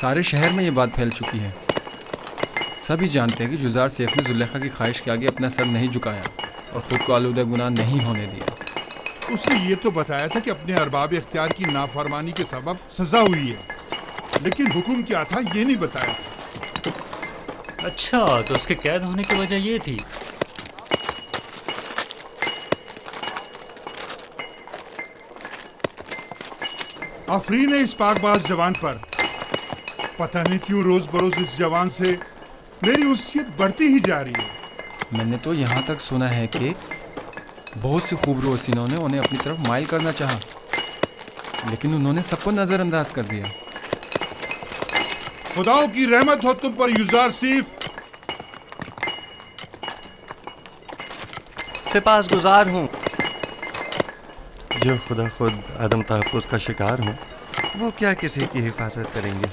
सारे शहर में ये बात फैल चुकी है। सभी जानते हैं कि जुज़ार सैफ ने जुलेखा की ख्वाहिश के आगे अपना सर नहीं झुकाया और ख़ुद को आलूदा गुनाह नहीं होने दिया। उसने ये तो बताया था कि अपने अरबाब इख्तियार की नाफरमानी के सबब सजा हुई है, लेकिन हुक्म क्या था ये नहीं बताया। अच्छा, तो उसके कैद होने की वजह ये थी। आफरीन है इस पाकबाज जवान पर। पता नहीं क्यों रोज बरोज इस जवान से मेरी उस्सियत बढ़ती ही जा रही है। मैंने तो यहाँ तक सुना है कि बहुत सी खूबरू हसीनों ने उन्हें अपनी तरफ माइल करना चाहा, लेकिन उन्होंने सबको नजरअंदाज कर दिया। खुदाओं की रहमत हो तुम पर युजार सैफ। सिपासगुजार हूँ। जो खुदा खुद आदम तहफ़्फ़ुज़ का शिकार हो, वो क्या किसी की हिफाजत करेंगे।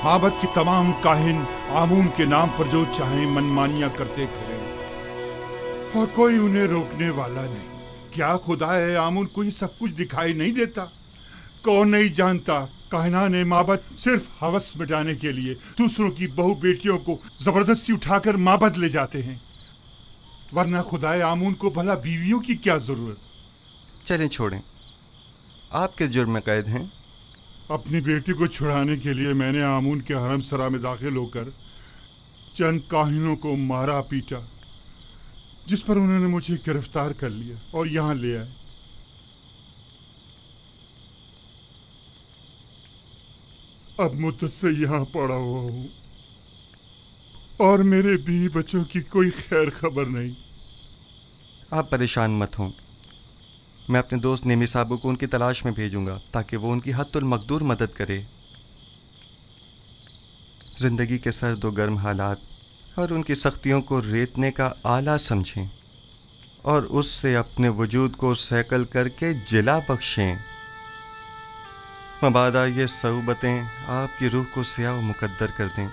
माबद की तमाम काहिन आमून के नाम पर जो चाहे मनमानियां करते फिरें और कोई उन्हें रोकने वाला नहीं। क्या खुदा है आमून को ये सब कुछ दिखाई नहीं देता? कौन नहीं जानता काहिना ने माबद सिर्फ हवस मिटाने के लिए दूसरों की बहू बेटियों को जबरदस्ती उठाकर माबद ले जाते हैं, वरना खुदाए आमून को भला बीवियों की क्या जरूरत। चलें छोड़ें, आप किस जुर्म में कैद हैं? अपनी बेटी को छुड़ाने के लिए मैंने आमून के हरम सरा में दाखिल होकर चंद काहिनों को मारा पीटा, जिस पर उन्होंने मुझे गिरफ्तार कर लिया और यहाँ ले आए। अब मुद्दत से यहाँ पड़ा हुआ हूँ और मेरे बीवी बच्चों की कोई खैर खबर नहीं। आप परेशान मत हों, मैं अपने दोस्त नेमी साहब को उनकी तलाश में भेजूंगा ताकि वो उनकी हद्दुल मकदूर मदद करे। ज़िंदगी के सर्द व गर्म हालात और उनकी सख्तियों को रेतने का आला समझें और उससे अपने वजूद को सैकल करके जिला बख्शें। मबादा ये सऊबतें आपकी रूह को स्याह व मुकद्दर कर दें।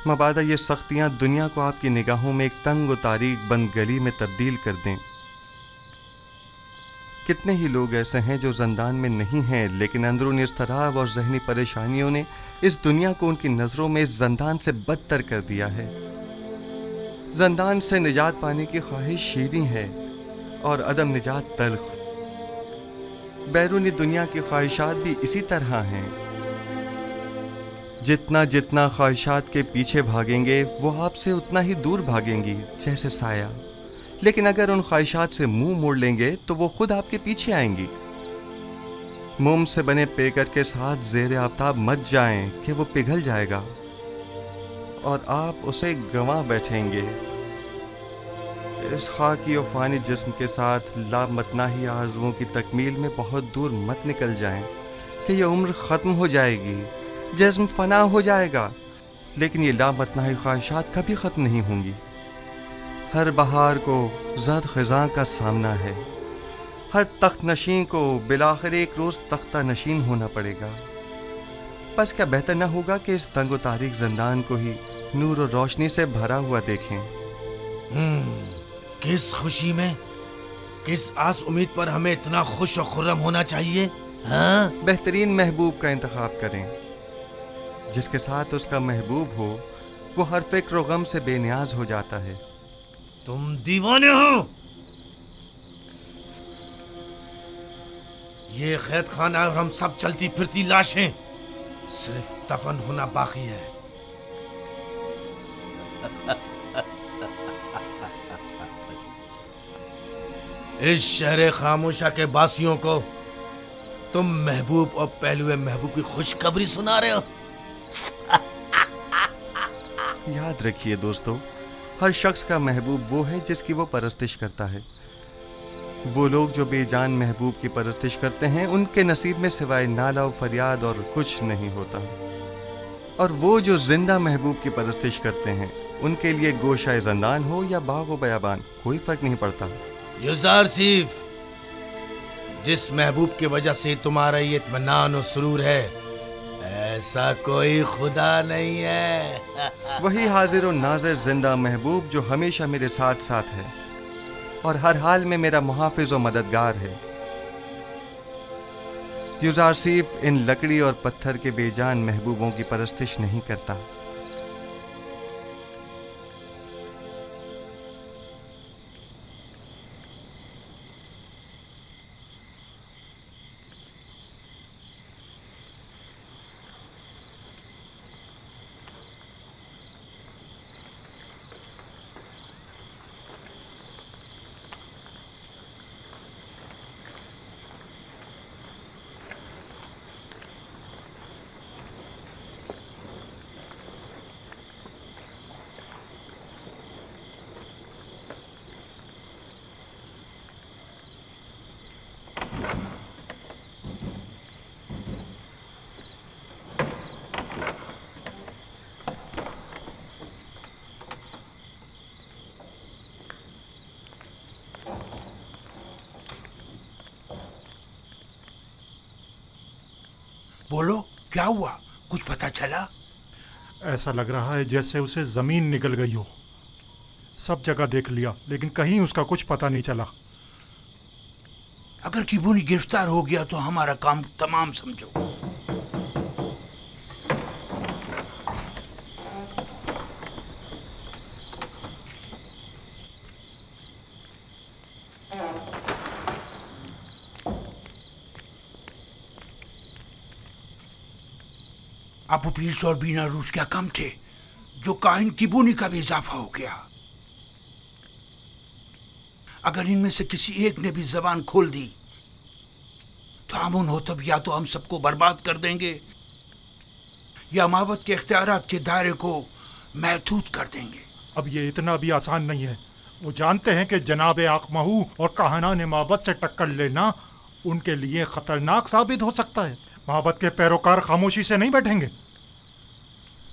मबादा ये सख्तियाँ दुनिया को आपकी निगाहों में एक तंग व तारीक बंद गली में तब्दील कर दें। कितने ही लोग ऐसे हैं जो ज़ंदान में नहीं हैं, लेकिन अंदरूनी इज़्तिराब और ज़हनी परेशानियों ने इस दुनिया को उनकी नज़रों में इस ज़ंदान से बदतर कर दिया है। ज़ंदान से निजात पाने की ख्वाहिश शीरीं है और अदम निजात तल्ख। बैरूनी दुनिया की ख्वाहिशात भी इसी तरह हैं। जितना जितना ख्वाहिशात के पीछे भागेंगे वो आपसे उतना ही दूर भागेंगी, जैसे साया। लेकिन अगर उन ख्वाहिशात से मुंह मोड़ लेंगे तो वो खुद आपके पीछे आएंगी। मोम से बने पेकर के साथ ज़ेरे आफ्ताब मत जाएं कि वो पिघल जाएगा और आप उसे गंवा बैठेंगे। इस खाकी और फानी जिस्म के साथ लामतनाही आरज़ुओं की तकमील में बहुत दूर मत निकल जाएं कि यह उम्र ख़त्म हो जाएगी, जिस्म फना हो जाएगा, लेकिन ये लामतनाही ख्वाहिशात कभी ख़त्म नहीं होंगी। हर बहार को ज़द ख़िज़ां का सामना है। हर तख्त नशीन को बिलाखिर एक रोज़ तख्ता नशीन होना पड़ेगा। बस क्या बेहतर न होगा कि इस तंग व तारीक ज़ंदान को ही नूर और रोशनी से भरा हुआ देखें। किस खुशी में, किस आस उम्मीद पर हमें इतना खुश और खुर्रम होना चाहिए? हाँ? बेहतरीन महबूब का इंतखाब करें। जिसके साथ उसका महबूब हो वो हर फिक्र व गम से बेनियाज हो जाता है। तुम दीवाने हो। ये कैद खाना और हम सब चलती फिरती लाशें, सिर्फ दफन होना बाकी है। इस शहर खामोशा के बासियों को तुम महबूब और पहलुए महबूब की खुशखबरी सुना रहे हो। याद रखिए दोस्तों, हर शख्स का महबूब वो है जिसकी वो परस्तिश करता है। वो लोग जो बेजान महबूब की परस्तिश करते हैं, उनके नसीब में सिवाय नाला और फरियाद और कुछ नहीं होता। और वो जो जिंदा महबूब की परस्तिश करते हैं, उनके लिए गोशाए ज़ंदान हो या बाग बयाबान, कोई फर्क नहीं पड़ता। युज़ारसीफ, जिस महबूब की वजह से तुम्हारा ये इत्मीनान और सुरूर है, ऐसा कोई खुदा नहीं है। वही हाजिर और नाज़िर जिंदा महबूब जो हमेशा मेरे साथ साथ है और हर हाल में मेरा मुहाफिज और मददगार है। युज़ारसीफ इन लकड़ी और पत्थर के बेजान महबूबों की परस्तिश नहीं करता। बोलो, क्या हुआ? कुछ पता चला? ऐसा लग रहा है जैसे उसे जमीन निकल गई हो। सब जगह देख लिया लेकिन कहीं उसका कुछ पता नहीं चला। अगर किबूनी गिरफ्तार हो गया तो हमारा काम तमाम समझो। अबू पील्स और बीना रूस क्या कम थे, जो काहिन किबूनी का भी इजाफा हो गया। अगर इनमें से किसी एक ने भी जबान खोल दी तो आमुन हो तब या तो हम सबको बर्बाद कर देंगे या माबद के इख्तियारात के दायरे को महदूद कर देंगे। अब ये इतना भी आसान नहीं है। वो जानते हैं कि जनाब आकमहू और कहानान माबद से टक्कर लेना उनके लिए खतरनाक साबित हो सकता है। माबद के पैरोकार खामोशी से नहीं बैठेंगे।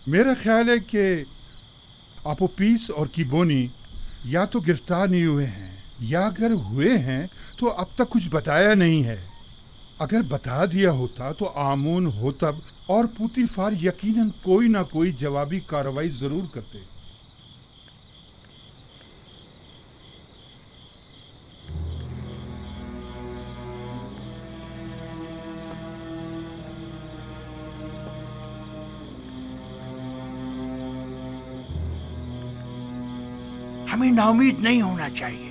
मेरा ख्याल है कि अपोपीस और किबोनी या तो गिरफ्तार नहीं हुए हैं या अगर हुए हैं तो अब तक कुछ बताया नहीं है। अगर बता दिया होता तो आमून होतब और पुतीफार यकीनन कोई ना कोई जवाबी कार्रवाई जरूर करते। हमें नाउमीद नहीं होना चाहिए।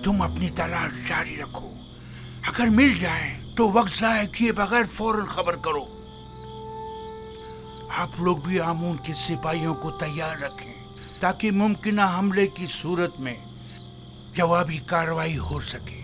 तुम अपनी तलाश जारी रखो। अगर मिल जाए तो वक्त जाया किए बगैर फौरन खबर करो। आप लोग भी आमून के सिपाहियों को तैयार रखें ताकि मुमकिना हमले की सूरत में जवाबी कार्रवाई हो सके।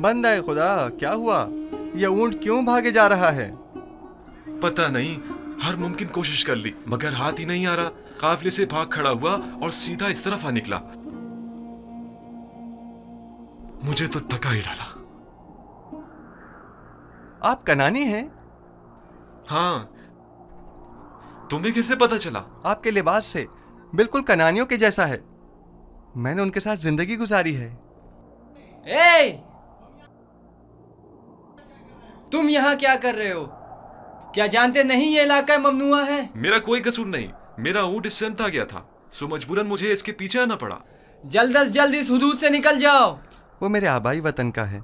बंद है खुदा, क्या हुआ? यह ऊंट क्यों भागे जा रहा है? पता नहीं, हर मुमकिन कोशिश कर ली मगर हाथ ही नहीं आ रहा। काफिले से भाग खड़ा हुआ और सीधा इस तरफ आ निकला। मुझे तो थका ही डाला। आप कनानी हैं? हाँ, तुम्हें कैसे पता चला? आपके लिबास से बिल्कुल कनानियों के जैसा है। मैंने उनके साथ जिंदगी गुजारी है। ए! तुम यहाँ क्या कर रहे हो? क्या जानते नहीं ये इलाका ममनुआ है? मेरा कोई कसूर नहीं, मेरा ऊंट इससे अमता गया था, सो मजबूरन मुझे इसके पीछे आना पड़ा। जल्द अज जल्द इस हुदूद से निकल जाओ। वो मेरे आबाई वतन का है।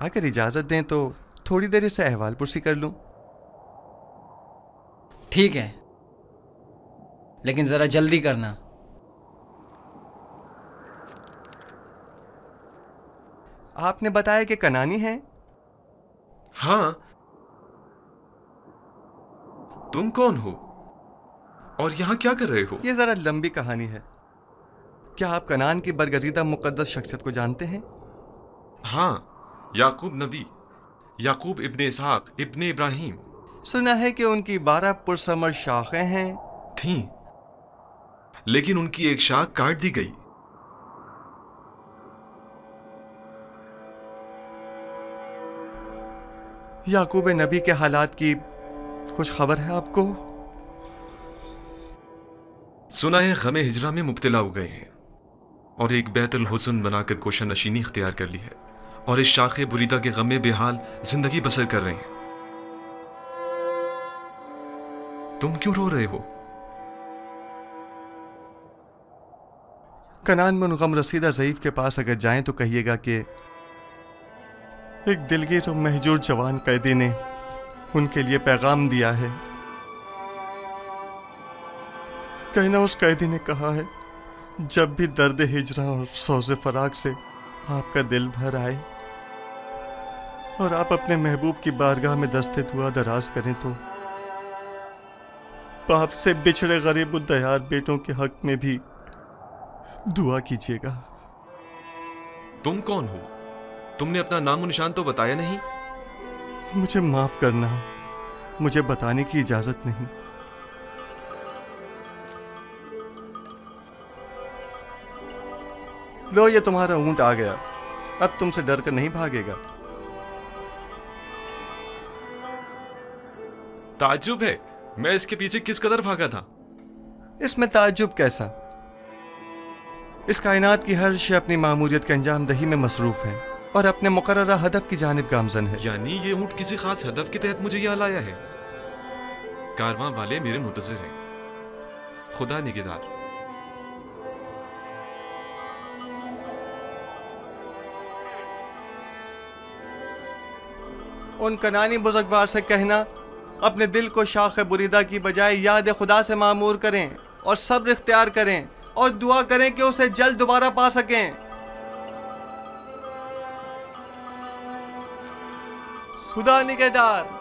अगर इजाजत दें तो थोड़ी देर इससे अहवाल पुरसी कर लूं। ठीक है, लेकिन जरा जल्दी करना। आपने बताया कि कनानी है? हाँ, तुम कौन हो और यहाँ क्या कर रहे हो? ये जरा लंबी कहानी है। क्या आप कनान की बरगजीदा मुकद्दस शख्सियत को जानते हैं? हाँ, याकूब नबी, याकूब इब्ने इसहाक इब्ने इब्राहिम। सुना है कि उनकी 12 पुरसमर शाखें हैं। थीं, लेकिन उनकी एक शाख काट दी गई। याकूब नबी के हालात की कुछ खबर है आपको? सुना है गमे हिजरा में मुब्तला हो गए हैं और एक बैतुल हुस्न बनाकर कोशा नशीनी इख्तियार कर ली है और इस शाखे बुरीदा के गमे बेहाल जिंदगी बसर कर रहे हैं। तुम क्यों रो रहे हो? कनान में उन गम रसीदा ज़ईफ के पास अगर जाएं तो कहिएगा कि एक दिलगीर और महजूर जवान कैदी ने उनके लिए पैगाम दिया है। कहना उस कैदी ने कहा है, जब भी दर्द हिजरा और सौज़े फराक से आपका दिल भर आए और आप अपने महबूब की बारगाह में दस्ते दुआ दराज करें तो बाप से बिछड़े गरीब दयार बेटों के हक में भी दुआ कीजिएगा। तुम कौन हो? तुमने अपना नामो निशान तो बताया नहीं। मुझे माफ करना, मुझे बताने की इजाजत नहीं। लो, ये तुम्हारा ऊंट आ गया, अब तुमसे डर कर नहीं भागेगा। ताज्जुब है, मैं इसके पीछे किस कदर भागा था। इसमें ताज्जुब कैसा? इस कायनात की हर शय अपनी मामूलियत के अंजाम दही में मसरूफ है और अपने मुकर्ररा हदफ की जानिब गामजन है। यानी ये ऊंट किसी खास हदफ के तहत मुझे यहाँ लाया है। कारवां वाले मेरे मुंतज़िर हैं। खुदा निगहदार। उन कनानी बुजुर्गवार से कहना अपने दिल को शाख बुरीदा की बजाय याद खुदा से मामूर करें और सब्र इख्तियार करें और दुआ करें कि उसे जल्द दोबारा पा सकें। खुदा निगहदार।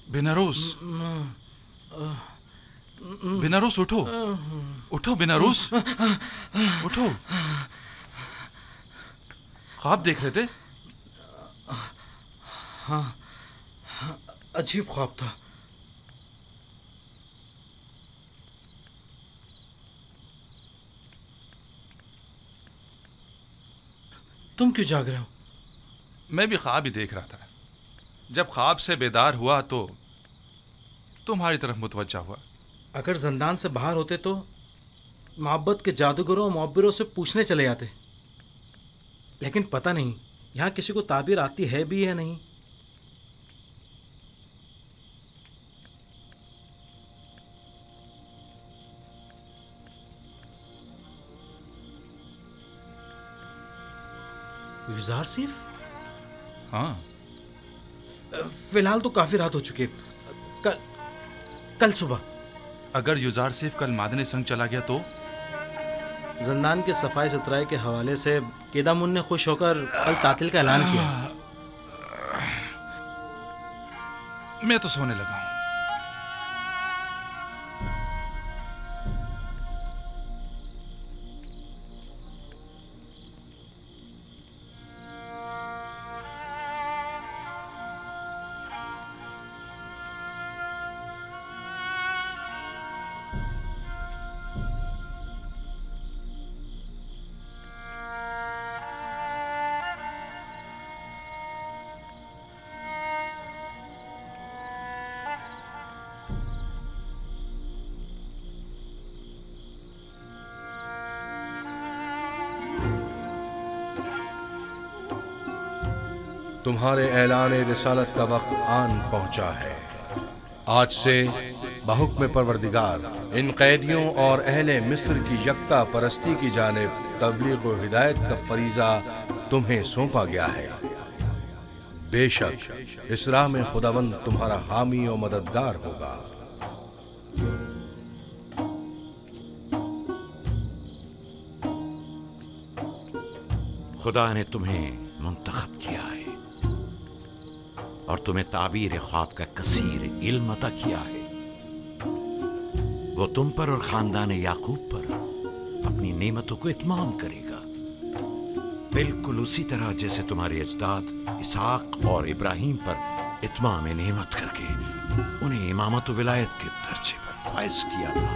बेनारोस, बेनारोस उठो, उठो बेनारोस, उठो। ख्वाब देख रहे थे? हाँ, अजीब ख्वाब था। तुम क्यों जाग रहे हो? मैं भी ख्वाब ही देख रहा था। जब ख्वाब से बेदार हुआ तो तुम्हारी तरफ मुतवज्जा हुआ। अगर जिंदान से बाहर होते तो मोहब्बत के जादूगरों और मुअब्बिरों से पूछने चले जाते, लेकिन पता नहीं यहाँ किसी को ताबीर आती है भी या नहीं। युजार सिफ? हाँ, फिलहाल तो काफी रात हो चुकी है। कल सुबह अगर युजार सिफ कल मादने संग चला गया तो? जिंदान के सफाई सुथराई के हवाले से केदामुन ने खुश होकर कल तातिल का ऐलान किया। मैं तो सोने लगा हूं। तुम्हारे ऐलान रिसालत का वक्त आन पहुंचा है। आज से बहुक्म परवरदिगार इन कैदियों और अहले मिस्र की यकता परस्ती की जानिब तबलीग व हिदायत का फरीजा तुम्हें सौंपा गया है। बेशक इस राह में खुदावंद तुम्हारा हामी और मददगार होगा। खुदा ने तुम्हें मुंतखब किया है और तुम्हें ताबीर ख्वाब का कसीर इल्म अता किया है। वो तुम पर और खानदान याकूब पर अपनी नेमतों को इत्माम करेगा, बिल्कुल उसी तरह जैसे तुम्हारे अजदाद इसहाक और इब्राहिम पर इत्माम नेमत करके उन्हें इमामत व विलायत के दर्जे पर फाइज किया था।